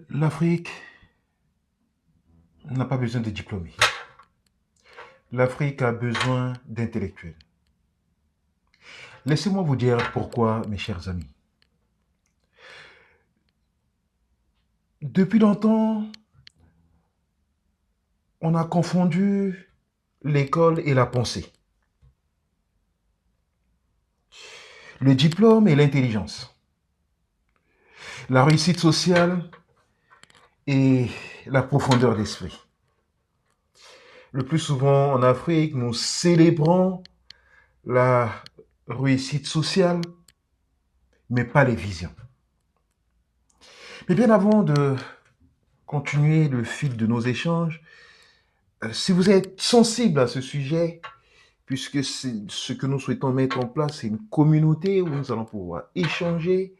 L'Afrique n'a pas besoin de diplômés. L'Afrique a besoin d'intellectuels. Laissez-moi vous dire pourquoi, mes chers amis. Depuis longtemps, on a confondu l'école et la pensée, le diplôme et l'intelligence, la réussite sociale et la profondeur d'esprit. Le plus souvent en Afrique, nous célébrons la réussite sociale, mais pas les visions. Mais bien avant de continuer le fil de nos échanges, si vous êtes sensible à ce sujet, puisque ce que nous souhaitons mettre en place, c'est une communauté où nous allons pouvoir échanger,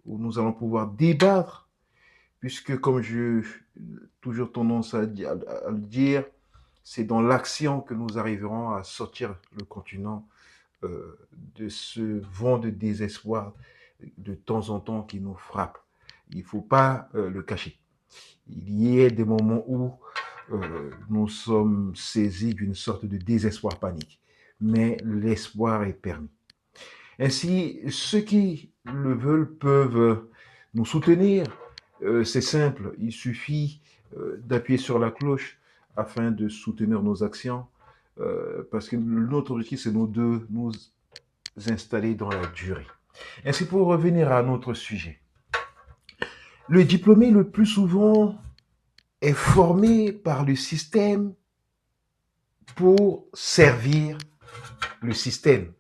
où nous allons pouvoir débattre, puisque comme j'ai toujours tendance à le dire, c'est dans l'action que nous arriverons à sortir le continent de ce vent de désespoir de temps en temps qui nous frappe. Il ne faut pas le cacher. Il y a des moments où nous sommes saisis d'une sorte de désespoir panique. Mais l'espoir est permis. Ainsi, ceux qui le veulent peuvent nous soutenir. C'est simple, il suffit d'appuyer sur la cloche afin de soutenir nos actions. Parce que notre objectif, c'est de nous installer dans la durée. Ainsi, pour revenir à notre sujet, le diplômé le plus souvent est formé par le système pour servir le système.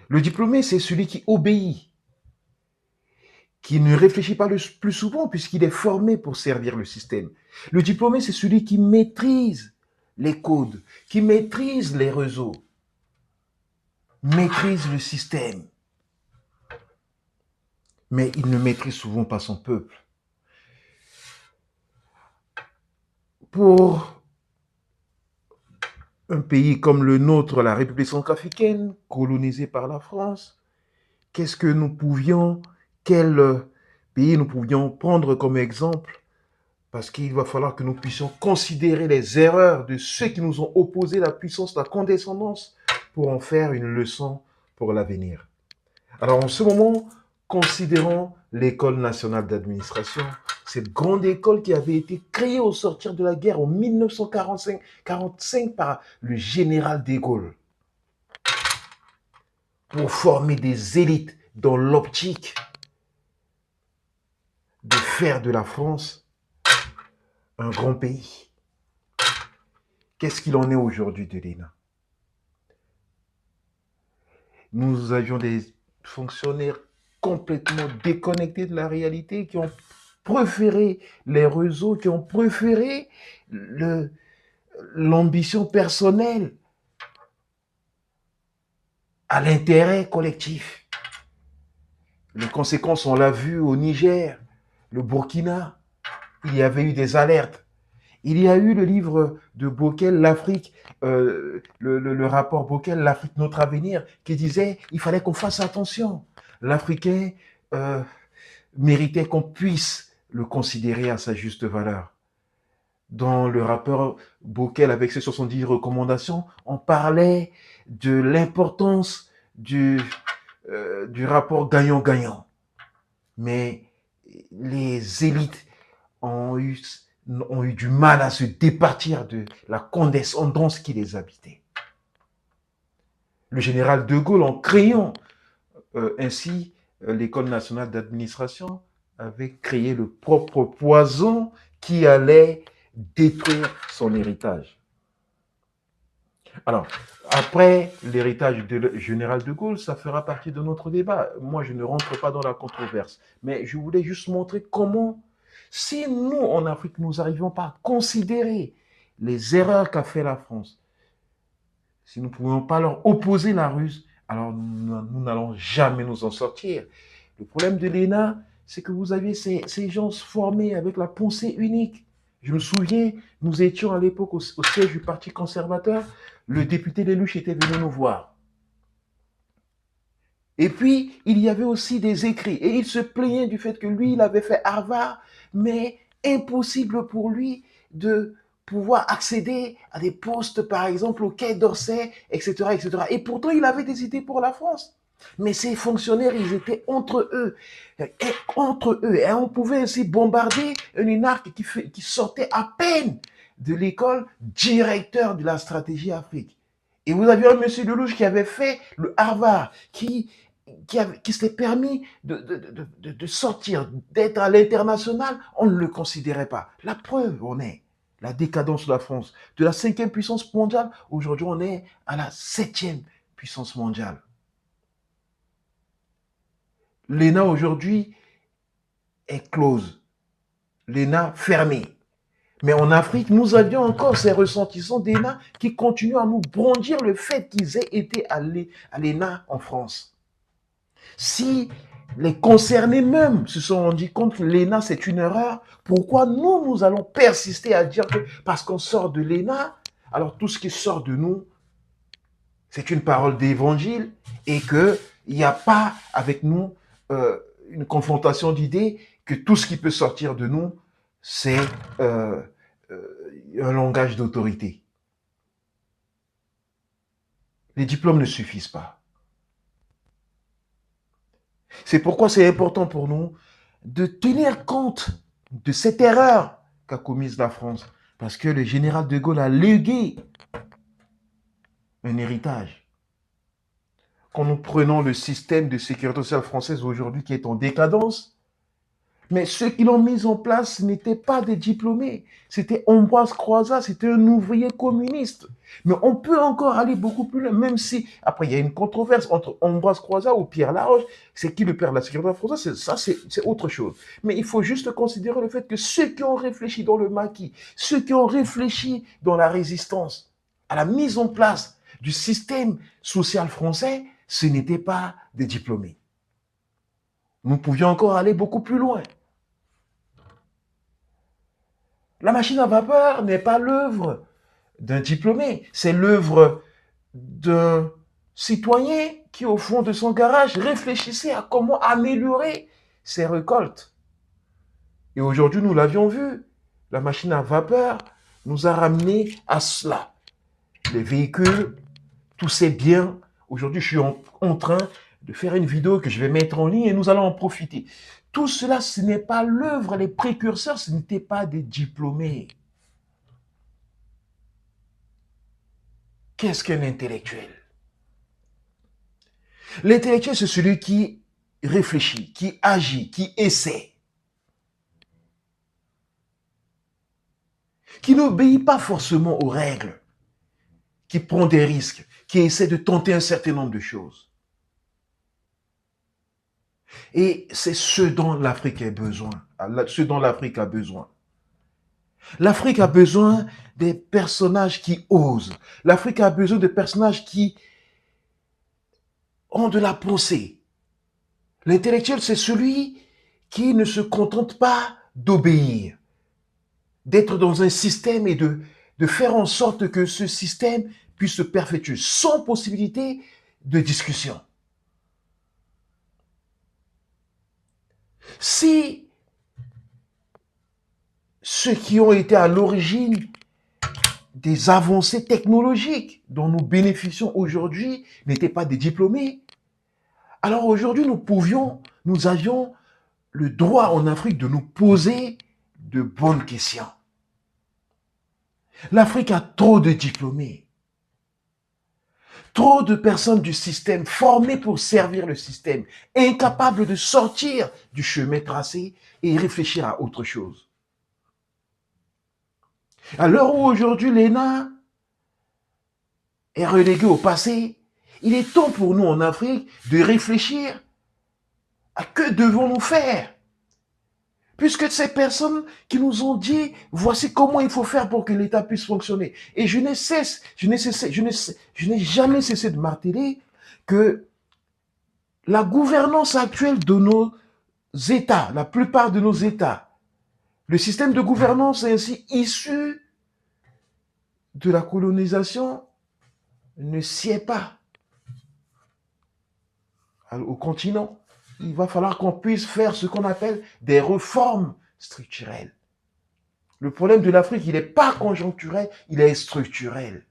Le diplômé, c'est celui qui obéit, qui ne réfléchit pas le plus souvent puisqu'il est formé pour servir le système. Le diplômé, c'est celui qui maîtrise les codes, qui maîtrise les réseaux, maîtrise le système. Mais il ne maîtrise souvent pas son peuple. Pour un pays comme le nôtre, la République centrafricaine, colonisée par la France, qu'est-ce que nous pouvions, quel pays nous pouvions prendre comme exemple? Parce qu'il va falloir que nous puissions considérer les erreurs de ceux qui nous ont opposé la puissance, la condescendance, pour en faire une leçon pour l'avenir. Alors en ce moment, considérons l'École nationale d'administration, cette grande école qui avait été créée au sortir de la guerre en 1945 par le général de Gaulle pour former des élites dans l'optique de faire de la France un grand pays. Qu'est-ce qu'il en est aujourd'hui de l'ENA? Nous avions des fonctionnaires complètement déconnectés de la réalité qui ont préféré les réseaux, qui ont préféré l'ambition personnelle à l'intérêt collectif. Les conséquences, on l'a vu au Niger, le Burkina, il y avait eu des alertes. Il y a eu le livre de Bockel, l'Afrique, le rapport Bockel, l'Afrique, notre avenir, qui disait il fallait qu'on fasse attention. L'Africain euh, méritait qu'on puisse le considérer à sa juste valeur. Dans le rapport Bockel, avec ses 70 recommandations, on parlait de l'importance du rapport gagnant-gagnant. Mais les élites ont eu, ont eu du mal à se départir de la condescendance qui les habitait. Le général de Gaulle, en créant ainsi l'École nationale d'administration, avait créé le propre poison qui allait détruire son héritage. Alors, après l'héritage du général de Gaulle, ça fera partie de notre débat. Moi, je ne rentre pas dans la controverse, mais je voulais juste montrer comment, si nous, en Afrique, nous n'arrivions pas à considérer les erreurs qu'a fait la France, si nous ne pouvions pas leur opposer la ruse, alors nous n'allons jamais nous en sortir. Le problème de l'ENA, c'est que vous aviez ces gens formés avec la pensée unique. Je me souviens, nous étions à l'époque au siège du Parti conservateur, le député Lelouch était venu nous voir. Et puis, il y avait aussi des écrits. Et il se plaignait du fait que lui, il avait fait Harvard, mais impossible pour lui de pouvoir accéder à des postes, par exemple, au Quai d'Orsay, etc., etc. Et pourtant, il avait des idées pour la France. Mais ces fonctionnaires, ils étaient entre eux. Et entre eux. Et on pouvait ainsi bombarder un énarque qui sortait à peine de l'école directeur de la stratégie Afrique. Et vous aviez un monsieur Lelouch qui avait fait le Harvard, qui s'était permis de sortir, d'être à l'international, on ne le considérait pas. La preuve, on est la décadence de la France. De la 5e puissance mondiale, aujourd'hui, on est à la 7e puissance mondiale. L'ENA, aujourd'hui, est close. L'ENA fermée. Mais en Afrique, nous avions encore ces ressentissants d'ENA qui continuent à nous brandir le fait qu'ils aient été à l'ENA en France. Si les concernés même se sont rendus compte que l'ENA c'est une erreur, pourquoi nous allons persister à dire que parce qu'on sort de l'ENA, alors tout ce qui sort de nous, c'est une parole d'évangile et qu'il n'y a pas avec nous une confrontation d'idées, que tout ce qui peut sortir de nous, c'est euh, un langage d'autorité. Les diplômes ne suffisent pas. C'est pourquoi c'est important pour nous de tenir compte de cette erreur qu'a commise la France. Parce que le général de Gaulle a légué un héritage. Quand nous prenons le système de sécurité sociale française aujourd'hui qui est en décadence, mais ceux qui l'ont mis en place n'étaient pas des diplômés. C'était Ambroise Croizat, c'était un ouvrier communiste. Mais on peut encore aller beaucoup plus loin, même si, après, il y a une controverse entre Ambroise Croizat ou Pierre Laroche. C'est qui le père de la sécurité française? Ça, c'est autre chose. Mais il faut juste considérer le fait que ceux qui ont réfléchi dans le maquis, ceux qui ont réfléchi dans la résistance, à la mise en place du système social français, ce n'étaient pas des diplômés. Nous pouvions encore aller beaucoup plus loin. La machine à vapeur n'est pas l'œuvre d'un diplômé, c'est l'œuvre d'un citoyen qui, au fond de son garage, réfléchissait à comment améliorer ses récoltes. Et aujourd'hui, nous l'avions vu, la machine à vapeur nous a ramené à cela. Les véhicules, tous ces biens. Aujourd'hui, je suis en train de faire une vidéo que je vais mettre en ligne et nous allons en profiter. Tout cela, ce n'est pas l'œuvre, les précurseurs, ce n'étaient pas des diplômés. Qu'est-ce qu'un intellectuel? L'intellectuel, c'est celui qui réfléchit, qui agit, qui essaie, qui n'obéit pas forcément aux règles, qui prend des risques, qui essaie de tenter un certain nombre de choses. Et c'est ce dont l'Afrique a besoin. Ce dont l'Afrique a besoin. L'Afrique a besoin des personnages qui osent. L'Afrique a besoin de personnages qui ont de la pensée. L'intellectuel, c'est celui qui ne se contente pas d'obéir, d'être dans un système et de faire en sorte que ce système puisse se perpétuer sans possibilité de discussion. Si ceux qui ont été à l'origine des avancées technologiques dont nous bénéficions aujourd'hui n'étaient pas des diplômés, alors aujourd'hui nous avions le droit en Afrique de nous poser de bonnes questions. L'Afrique a trop de diplômés, trop de personnes du système formées pour servir le système, incapables de sortir du chemin tracé et réfléchir à autre chose. À l'heure où aujourd'hui l'ENA est reléguée au passé, il est temps pour nous en Afrique de réfléchir à que devons-nous faire. Puisque ces personnes qui nous ont dit, voici comment il faut faire pour que l'État puisse fonctionner. Et je n'ai jamais cessé de marteler que la gouvernance actuelle de nos États, la plupart de nos États, le système de gouvernance est ainsi issu de la colonisation, ne sied pas au continent. Il va falloir qu'on puisse faire ce qu'on appelle des réformes structurelles. Le problème de l'Afrique, il n'est pas conjoncturel, il est structurel.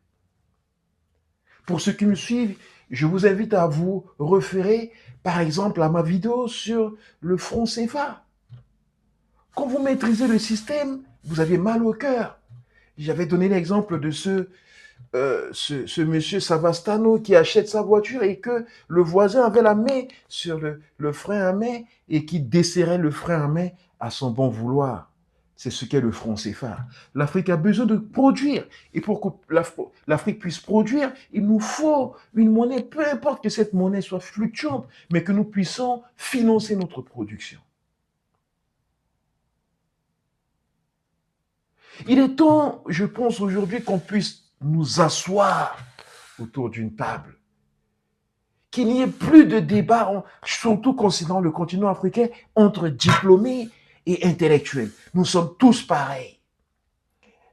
Pour ceux qui me suivent, je vous invite à vous référer, par exemple, à ma vidéo sur le franc CFA. Quand vous maîtrisez le système, vous avez mal au cœur. J'avais donné l'exemple de ce monsieur Savastano qui achète sa voiture et que le voisin avait la main sur le frein à main et qui desserrait le frein à main à son bon vouloir. C'est ce qu'est le franc CFA. L'Afrique a besoin de produire. Et pour que l'Afrique puisse produire, il nous faut une monnaie, peu importe que cette monnaie soit fluctuante, mais que nous puissions financer notre production. Il est temps, je pense aujourd'hui, qu'on puisse nous asseoir autour d'une table. Qu'il n'y ait plus de débat, surtout concernant le continent africain, entre diplômés et intellectuels. Nous sommes tous pareils.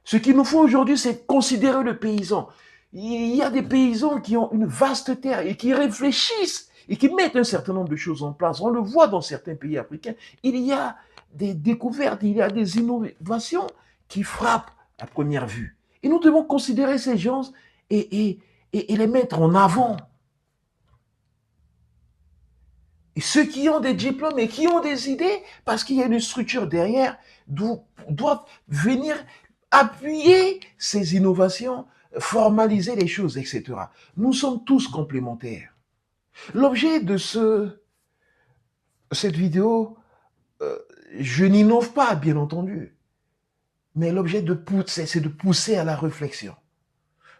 Ce qu'il nous faut aujourd'hui, c'est considérer le paysan. Il y a des paysans qui ont une vaste terre et qui réfléchissent et qui mettent un certain nombre de choses en place. On le voit dans certains pays africains. Il y a des découvertes, il y a des innovations qui frappent à première vue. Et nous devons considérer ces gens et les mettre en avant. Et ceux qui ont des diplômes et qui ont des idées, parce qu'il y a une structure derrière, doivent venir appuyer ces innovations, formaliser les choses, etc. Nous sommes tous complémentaires. L'objet de cette vidéo, je n'innove pas, bien entendu, mais l'objet c'est de pousser à la réflexion.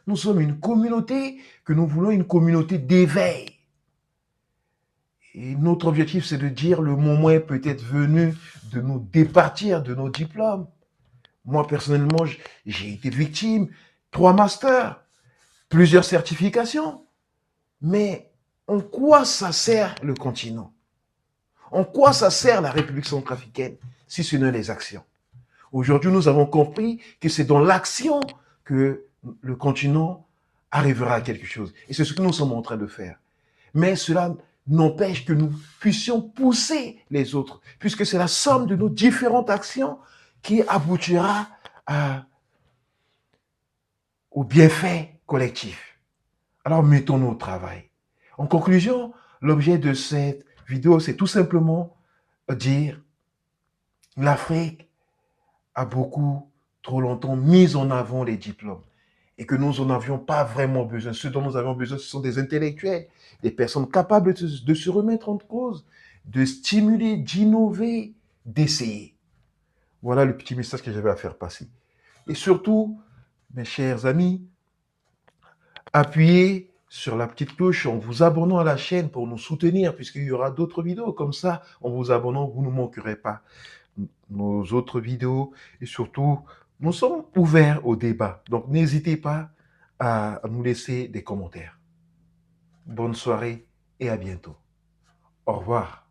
Nous sommes une communauté que nous voulons une communauté d'éveil. Et notre objectif, c'est de dire le moment est peut-être venu de nous départir de nos diplômes. Moi, personnellement, j'ai été victime, 3 masters, plusieurs certifications. Mais en quoi ça sert le continent? En quoi ça sert la République centrafricaine, si ce n'est les actions? Aujourd'hui, nous avons compris que c'est dans l'action que le continent arrivera à quelque chose. Et c'est ce que nous sommes en train de faire. Mais cela n'empêche que nous puissions pousser les autres, puisque c'est la somme de nos différentes actions qui aboutira au bienfait collectif. Alors mettons-nous au travail. En conclusion, l'objet de cette vidéo, c'est tout simplement dire l'Afrique a beaucoup trop longtemps mis en avant les diplômes et que nous n'en avions pas vraiment besoin. Ce dont nous avons besoin, ce sont des intellectuels, des personnes capables de se remettre en cause, de stimuler, d'innover, d'essayer. Voilà le petit message que j'avais à faire passer. Et surtout, mes chers amis, appuyez sur la petite cloche en vous abonnant à la chaîne pour nous soutenir, puisqu'il y aura d'autres vidéos comme ça. En vous abonnant, vous ne manquerez pas nos autres vidéos. Et surtout, nous sommes ouverts au débat. Donc, n'hésitez pas à nous laisser des commentaires. Bonne soirée et à bientôt. Au revoir.